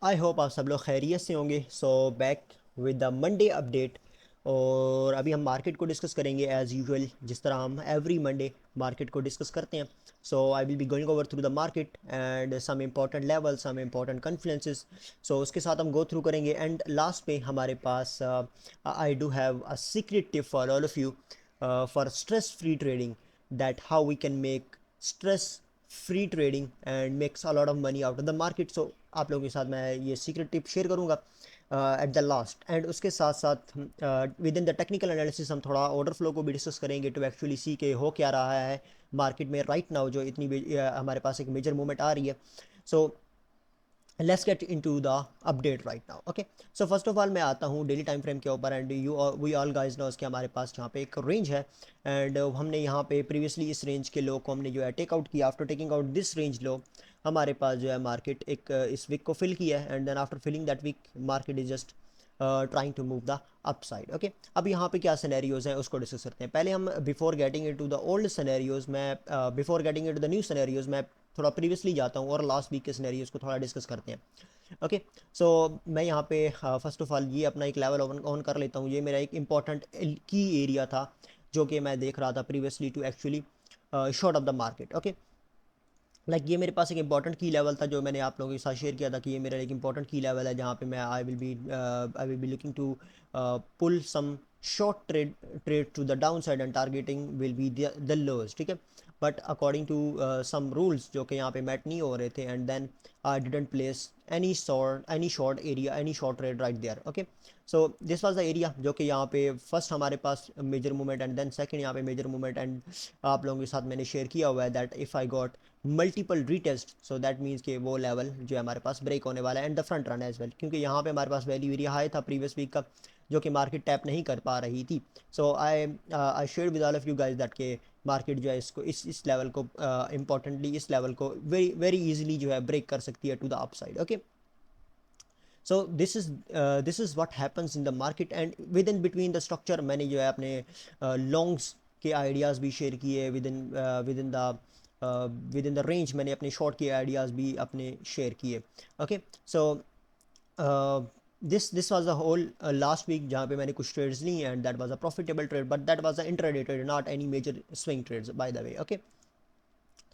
आई hope आप सब लोग खैरियत से होंगे। So back with the Monday update. और अभी हम मार्केट को डिस्कस करेंगे एज़ यूजुअल, जिस तरह हम एवरी मंडे मार्केट को डिस्कस करते हैं। So I will be going over through the market and some important level, some important confluences. So उसके साथ हम गो थ्रू करेंगे एंड लास्ट पे हमारे पास I do have a secret tip for all of you for stress free trading, that how we can make stress free trading and makes a lot of money out of the market. सो आप लोगों के साथ मैं ये secret tip share करूंगा at the last. And उसके साथ साथ with in the technical analysis हम थोड़ा ऑर्डर फ्लो को भी डिस्कस करेंगे टू एक्चुअली सी के हो क्या रहा है मार्केट में राइट नाउ, जो इतनी हमारे पास एक मेजर मूवमेंट आ रही है। So let's get into the update right now. Okay, so first of all मैं आता हूँ डेली टाइम फ्रेम के ऊपर and you we all guys knows कि हमारे पास यहाँ पे एक रेंज है एंड हमने यहाँ पे प्रीवियसली इस रेंज के लो को हमने जो है टेक आउट किया। After taking out this range low हमारे पास जो है मार्केट एक इस वीक को फिल किया है and then after filling that week market is just trying to move the upside. Okay, अब यहाँ पे क्या सिनेरियोज हैं उसको डिस्कस करते हैं। पहले हम before getting into the old scenarios, मैं before getting into the new scenarios मैं थोड़ा प्रीवियसली जाता हूँ और लास्ट वीक के सिनेरियोज को थोड़ा डिस्कस करते हैं। ओके, सो मैं यहाँ पे फर्स्ट ऑफ ऑल ये अपना एक लेवल ऑन कर लेता हूँ। ये मेरा एक इंपॉर्टेंट की एरिया था जो कि मैं देख रहा था previously to actually short of the market. Okay, like ये मेरे पास एक इंपॉर्टेंट की लेवल था जो मैंने आप लोगों के साथ शेयर किया था कि ये मेरा एक इंपॉर्टेंट की लेवल है जहाँ पे मैं I will be looking to pull some short trade to the down side and targeting will be the lows. ठीक है, but according to some rules जो कि यहाँ पे मैट नहीं हो रहे थे and then I didn't place any short area, any short trade right there. Okay, so this was the area जो कि यहाँ पे फर्स्ट हमारे पास major movement and then second यहाँ पे मेजर मूवमेंट। एंड आप लोगों के साथ मैंने शेयर किया हुआ है that if I got multiple retest, so that means कि वो लेवल जो है हमारे पास ब्रेक होने वाला है and the front run as well, क्योंकि यहाँ पे हमारे पास वैल्यू एरिया हाई था प्रीवियस वीक का जो कि मार्केट टैप नहीं कर पा रही थी। So I share with all of you guys that के मार्केट जो है इसको इस लेवल को इंपॉर्टेंटली इस लेवल को वेरी वेरी इजीली जो है ब्रेक कर सकती है to the upside. Okay, so this is what happens in the market and with in between the structure मैंने जो है अपने लॉन्ग्स के आइडियाज़ भी शेयर किए within the within the range मैंने अपने शॉर्ट के आइडियाज़ भी अपने शेयर किए। Okay, so this was the whole last week जहाँ पे मैंने कुछ ट्रेड्स ली and that was a profitable trade, but that was a intraday trade, not any major swing trades by the way. Okay,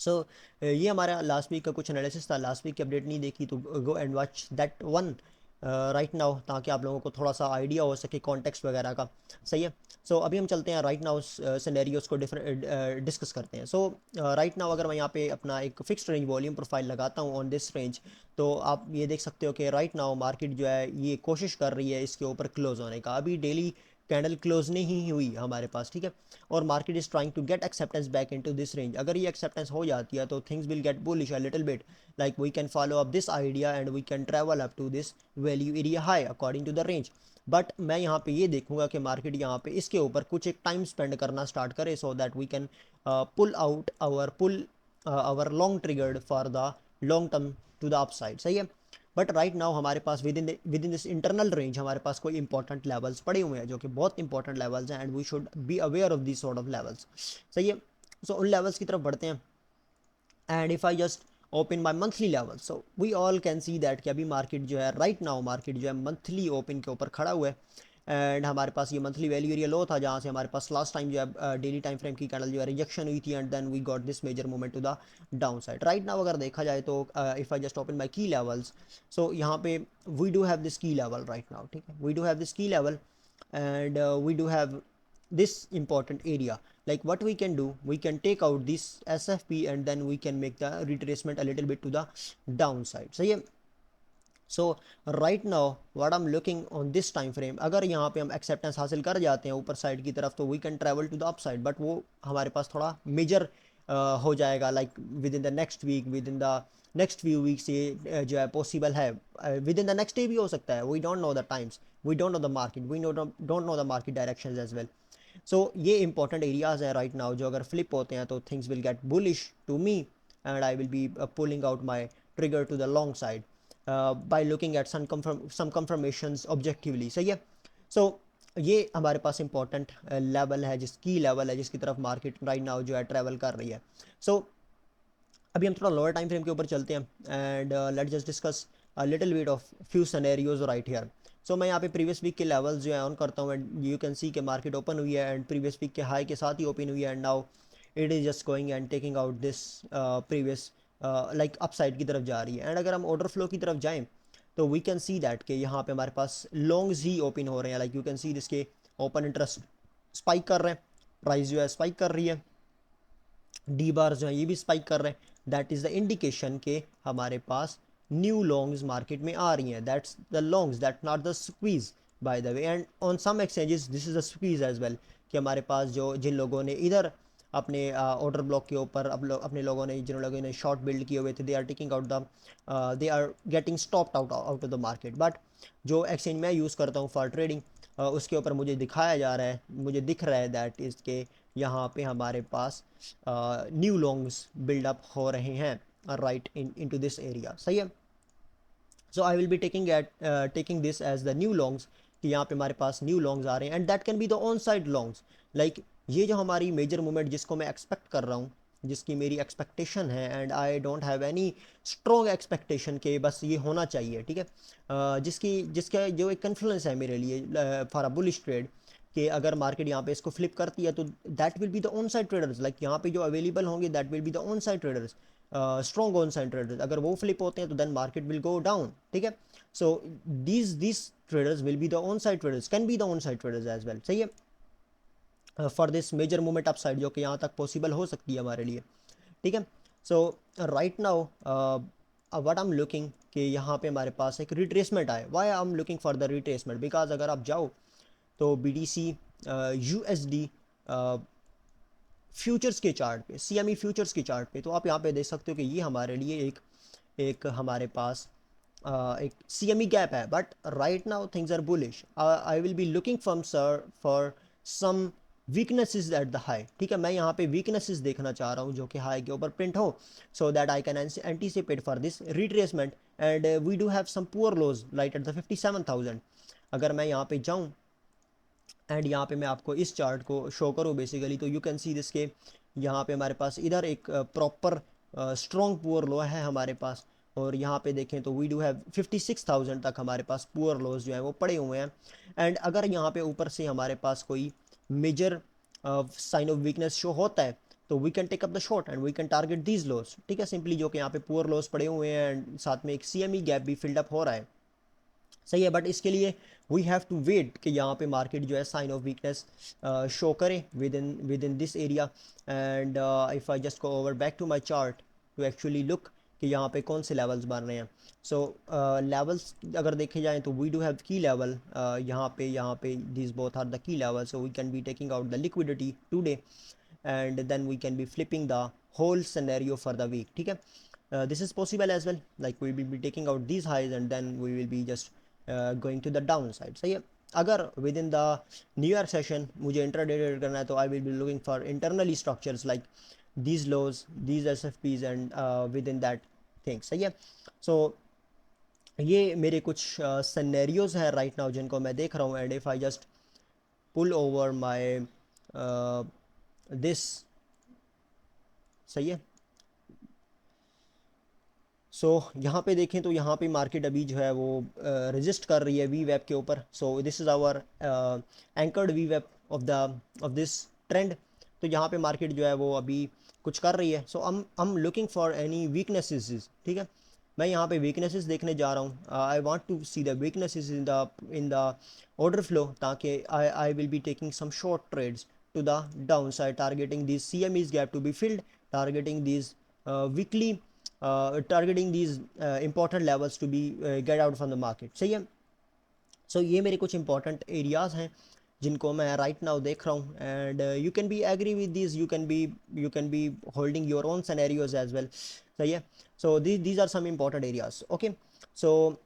so ये हमारा last week का कुछ analysis था। लास्ट वीक की अपडेट नहीं देखी तो go and watch that one right now, ताकि आप लोगों को थोड़ा सा आइडिया हो सके कॉन्टेक्स्ट वगैरह का। सही है, सो अभी हम चलते हैं राइट नाउ सिनेरियोज को डिफरेंट डिस्कस करते हैं। सो राइट नाउ अगर मैं यहाँ पे अपना एक फिक्स्ड रेंज वॉल्यूम प्रोफाइल लगाता हूँ ऑन दिस रेंज, तो आप ये देख सकते हो कि राइट नाउ मार्केट जो है ये कोशिश कर रही है इसके ऊपर क्लोज होने का। अभी डेली कैंडल क्लोज नहीं हुई हमारे पास, ठीक है, और market is trying to get acceptance back into this range. अगर ये एक्सेप्टेंस हो जाती है तो things will get bullish a little bit, like we can follow up this idea and we can travel up to this value area high according to the range. But मैं यहाँ पे ये देखूंगा कि मार्केट यहाँ पे इसके ऊपर कुछ एक टाइम स्पेंड करना स्टार्ट करे so that we can pull our long triggered for the long term to the upside. सही है, बट राइट नाउ हमारे पास within this internal range हमारे पास कोई इंपॉर्टेंट लेवल्स पड़े हुए हैं जो कि बहुत इंपॉर्टेंट लेवल्स हैं and we should be aware of this sort of levels. सही है, सो उन लेवल्स की तरफ बढ़ते हैं and if I just open my monthly level, so we all can see that कि अभी मार्केट जो है राइट नाउ मार्केट जो है मंथली ओपन के ऊपर खड़ा हुआ है एंड हमारे पास ये मंथली वैल्यू एरिया लो था जहाँ से हमारे पास लास्ट टाइम जो है डेली टाइम फ्रेम की कैंडल जो है रिजेक्शन हुई थी and then we got this major movement to the down side. Right now अगर देखा जाए तो if I just open my key levels, so यहाँ पे we do have this key level right now. ठीक है, we do have this key level and we do have this important area. Like what we can do, we can take out this SFP and then we can make the retracement a little bit to the downside. So yeah, so right now what I am looking on this time frame, अगर यहाँ पे हम acceptance हासिल कर जाते हैं ऊपर side की तरफ तो we can travel to the up side, but वो हमारे पास थोड़ा मेजर हो जाएगा like within the next week, within the next few weeks ये जो है पॉसिबल है। Within the next day भी हो सकता है, we don't know the times, we don't know the market, we don't know the market direction as well. So ये important areas हैं राइट नाउ जो अगर फ्लिप होते हैं तो things will get bullish to me and I will be pulling out my trigger to the long side by looking at some confirmations objectively। सही है, सो ये हमारे पास इंपॉर्टेंट लेवल है जिसकी लेवल है जिसकी तरफ मार्केट राइट नाउ जो है ट्रैवल कर रही है। सो अभी हम थोड़ा लोअर टाइम फ्रेम के ऊपर चलते हैं and let just discuss a little bit of few scenarios right here. So मैं यहाँ पे प्रीवियस वीक के लेवल्स जो है ऑन करता हूँ एंड यू कैन सी कि मार्केट ओपन हुई है एंड प्रीवियस वीक के हाई के साथ ही ओपन हुई है and now it is just going and taking out this previous like upside की तरफ जा रही है। एंड अगर हम ऑर्डर फ्लो की तरफ जाएँ तो वी कैन सी दैट कि यहाँ पे हमारे पास लॉन्ग्स ही ओपन हो रहे हैं, लाइक यू कैन सी जिसके ओपन इंटरेस्ट स्पाइक कर रहे हैं, प्राइस जो है स्पाइक कर रही है, डी बार जो है ये भी स्पाइक कर रहे हैं। दैट इज़ द इंडिकेशन के हमारे पास न्यू लॉन्ग्स मार्केट में आ रही हैं। That's the longs, that not the squeeze by the way. And on some exchanges this is the squeeze as well, कि हमारे पास जो जिन लोगों ने इधर अपने ऑर्डर ब्लॉक के ऊपर अपने लोगों ने जिन लोगों ने शॉर्ट बिल्ड किए हुए थे, they are taking out the they are getting stopped out out of the market. But जो एक्सचेंज मैं यूज़ करता हूँ फॉर ट्रेडिंग, उसके ऊपर मुझे दिखाया जा रहा है, मुझे दिख रहा है दैट इज़ के यहाँ पे हमारे पास न्यू लॉन्ग्स बिल्डअप हो रहे हैं राइट इनटू दिस एरिया। सही है। So I will be taking this as the new longs, कि यहाँ पे हमारे पास न्यू लॉन्ग्स आ रहे हैं and that can be the on side longs. Like ये जो हमारी मेजर मूवमेंट जिसको मैं एक्सपेक्ट कर रहा हूँ, जिसकी मेरी एक्सपेक्टेशन है and I don't have any strong expectation के बस ये होना चाहिए, ठीक है, जिसकी जिसका जो एक कन्फ्लुएंस है मेरे लिए फॉर अ बुलिश ट्रेड, कि अगर मार्केट यहाँ पे इसको फ्लिप करती है तो that will be the on side traders, like यहाँ पे जो अवेलेबल होंगे that will be the on side traders, strong on side traders. अगर वो फ्लिप होते हैं तो then market will go down, ठीक है। So these traders will be the on side traders, can be the on side traders as well. सही है। For this major movement up side जो कि यहाँ तक पॉसिबल हो सकती है हमारे लिए, ठीक है। So right now what I am looking कि यहाँ पे हमारे पास एक रिट्रेसमेंट आए। Why I am looking for the retracement, because अगर आप जाओ तो B D C USD futures के चार्ट पे, CME फ्यूचर्स के चार्ट पे, तो आप यहाँ पे देख सकते हो कि ये हमारे लिए एक एक हमारे पास एक CME गैप है। But right now things are bullish. I will be looking from sir for some weaknesses at the high, ठीक है। मैं यहाँ पे वीकनेसेस देखना चाह रहा हूँ जो कि हाई के ऊपर प्रिंट हो, so that I can anticipate for this retracement and we do have some poor lows light at the 57,000। अगर मैं यहाँ पे जाऊँ एंड यहाँ पे मैं आपको इस चार्ट को शो करूँ बेसिकली, तो यू कैन सी दिस के यहाँ पे हमारे पास इधर एक प्रॉपर स्ट्रॉन्ग पुअर लो है हमारे पास, और यहाँ पे देखें तो वी डू हैव 56,000 तक हमारे पास पुअर लोज जो है वो पड़े हुए हैं। एंड अगर यहाँ पे ऊपर से हमारे पास कोई major sign of weakness show होता है तो we can take up the shot and we can target these lows, ठीक है। सिंपली जो कि यहाँ पे पुअर लोज पड़े हुए हैं एंड साथ में एक CME गैप भी फिल्डअप हो रहा है। सही है। बट इसके लिए वी हैव टू वेट कि यहाँ पे मार्केट जो है साइन ऑफ वीकनेस शो करे within this area. And if I just go over back to my chart to actually look कि यहाँ पे कौन से लेवल्स बन रहे हैं। सो लेवल्स अगर देखे जाएँ तो we do have key level यहाँ पे this both are the key level, so we can be taking out the liquidity today and then we can be flipping the whole scenario for the week, ठीक है। This is possible as well, like we will be taking out these highs and then we will be just going to the downside। सही है। अगर within the new year session मुझे intraday trade करना है तो I will be looking for internally structures like these lows, these SFPs and with in that thing. सही है। सो ये मेरे कुछ सिनेरियोज हैं राइट नाउ जिनको मैं देख रहा हूँ and if I just pull over my this. सही है। सो यहाँ पे देखें तो यहाँ पे मार्केट अभी जो है वो रेजिस्ट कर रही है वी वेब के ऊपर। So this is our anchored वी वेब ऑफ दिस ट्रेंड। तो यहाँ पे मार्केट जो है वो अभी कुछ कर रही है। सो I'm looking for any weaknesses, ठीक है। मैं यहाँ पे वीकनेसेस देखने जा रहा हूँ। I want to see the weaknesses in the order flow, ताकि I will be taking some short trades to the downside, targeting these CMEs gap to be filled, targeting these weekly targeting these important levels to be get out from the market। सही है। सो ये मेरे कुछ important areas हैं जिनको मैं right now देख रहा हूँ and you can be agree with this, you can be holding your own scenarios as well. सही है। So these are some important areas. Okay. So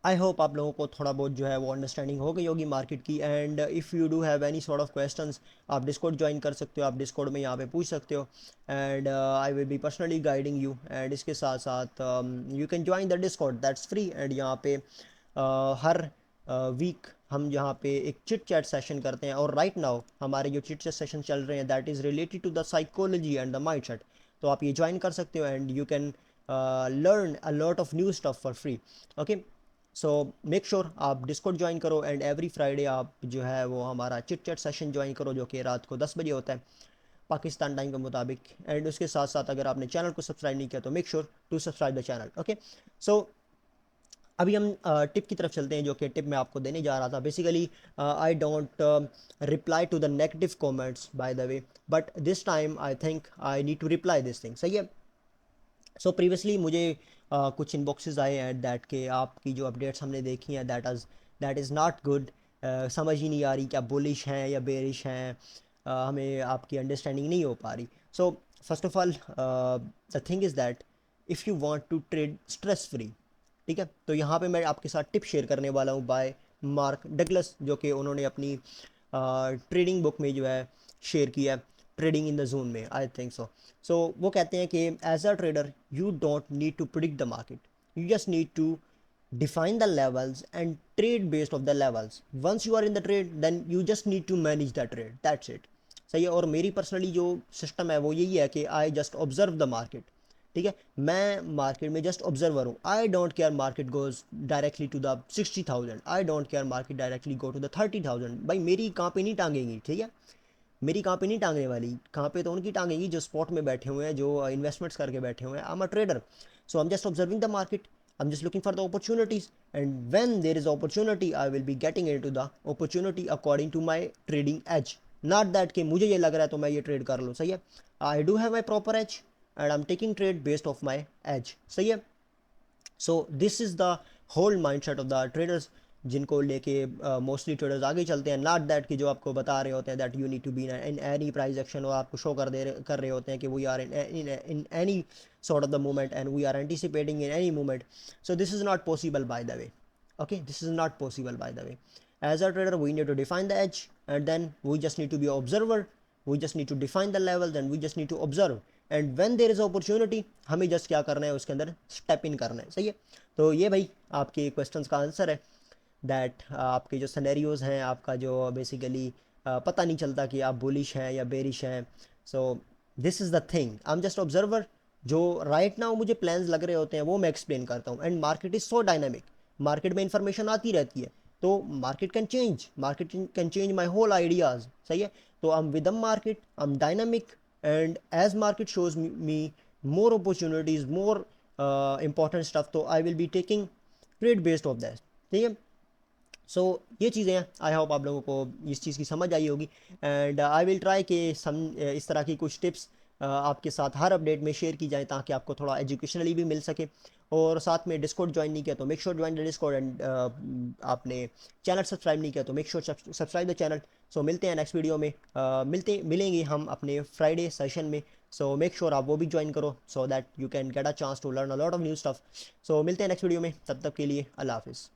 I hope आप लोगों को थोड़ा बहुत जो है वो अंडरस्टैंडिंग हो गई होगी मार्केट की। And if you do have any sort of questions आप डिस्कॉर्ड ज्वाइन कर सकते हो, आप डिस्कॉर्ड में यहाँ पे पूछ सकते हो and I will be personally guiding you. And इसके साथ साथ you can join the Discord that's free. And यहाँ पे हर वीक हम यहाँ पे एक चिट चैट सेशन करते हैं और राइट नाउ हमारे जो चिट चैट सेशन चल रहे हैं that is related to the psychology and the mind set. तो आप ये ज्वाइन कर सकते हो and you can learn a lot of new stuff for free. Okay, so make sure आप डिस्कॉर्ड ज्वाइन करो, एंड एवरी फ्राइडे आप जो है वो हमारा चिट चैट सेशन ज्वाइन करो, जो कि रात को 10 बजे होता है पाकिस्तान टाइम के मुताबिक। एंड उसके साथ साथ अगर आपने चैनल को सब्सक्राइब नहीं किया तो make sure to subscribe the channel. Okay, so अभी हम टिप की तरफ चलते हैं, जो कि टिप मैं आपको देने जा रहा था। Basically I don't reply to the negative comments by the way, but this time I think I need to reply this thing. सही है। सो प्रीवियसली मुझे कुछ इनबॉक्सेस आए हैं दैट के आपकी जो अपडेट्स हमने देखी हैं दैट इज़ नॉट गुड। समझ ही नहीं आ रही क्या बुलिश हैं या बेरिश हैं, हमें आपकी अंडरस्टैंडिंग नहीं हो पा रही। So first of all the thing is that if you want to trade stress free, ठीक है, तो यहाँ पे मैं आपके साथ टिप शेयर करने वाला हूँ बाय मार्क डगलस, जो कि उन्होंने अपनी ट्रेडिंग बुक में जो है शेयर किया है, ट्रेडिंग इन द जोन में, आई थिंक सो वो कहते हैं कि as a trader you don't need to predict the market, you just need to define the levels and trade based of the levels. Once you are in the trade, then you just need to manage the trade, that's it। सही है। और मेरी personally जो system है वो यही है कि I just observe the market, ठीक है, मैं मार्केट में जस्ट ऑब्जर्वर हूँ। I don't care market goes directly to the 60,000, I don't care market directly go to the 30,000। भाई मेरी कहाँ पे नहीं टांगेंगी, ठीक है, मेरी कहाँ पे नहीं टांगने वाली, कहाँ पे तो उनकी टांगेंगी जो स्पॉट में बैठे हुए हैं, जो इन्वेस्टमेंट्स करके बैठे हुए हैं। I am a trader, so I am just observing the market, I am just looking for the opportunities, and when there is opportunity I will be getting into the opportunity according to my trading edge. Not that कि मुझे ये लग रहा है तो मैं ये trade कर लूँ। सही है। I do have my proper edge and I am taking trade based of my edge. सही है। So this is the whole mind set of the traders, जिनको लेके मोस्टली ट्रेडर्स आगे चलते हैं। नॉट दैट कि जो आपको बता रहे होते हैं that you need to be in any price action, और आपको शो कर रहे होते हैं कि we are in any sort of the movement and we are anticipating in any movement. So this is not possible, by the way. Okay, this is not possible, by the way. As a trader we need to define the edge, and then we just need to be observer, we just need to define the levels and we just need to observe, and when there is opportunity हमें just क्या करना है, उसके अंदर step in करना है। सही है। तो ये भाई आपके क्वेश्चंस का आंसर है दैट आपके जो सिनेरियोज हैं, आपका जो बेसिकली पता नहीं चलता कि आप बुलिश हैं या बेरिश हैं। So this is the thing, I am just observer. जो राइट नाउ मुझे प्लान्स लग रहे होते हैं वो मैं एक्सप्लेन करता हूँ, and market is so dynamic, market में इंफॉर्मेशन आती रहती है, तो market can change my whole ideas. सही है। तो I am with the market, I am dynamic, and as market shows me more opportunities, more important stuff, तो I will be taking trade based of that. ठीक है। सो ये चीज़ें हैं, आई hope आप लोगों को इस चीज़ की समझ आई होगी, एंड आई विल ट्राई कि इस तरह की कुछ टिप्स आपके साथ हर अपडेट में शेयर की जाए, ताकि आपको थोड़ा एजुकेशनली भी मिल सके। और साथ में डिस्कॉर्ड ज्वाइन नहीं किया तो make sure join the discord, and आपने चैनल सब्सक्राइब नहीं किया तो make sure subscribe the channel. So मिलते हैं नेक्स्ट वीडियो में, मिलेंगे हम अपने फ्राइडे सेशन में। सो मेक श्योर आप वो भी ज्वाइन करो, so that you can get a chance to learn a lot of new stuff. So मिलते हैं नेक्स्ट वीडियो में, तब तक के लिए अल्लाह हाफिज़।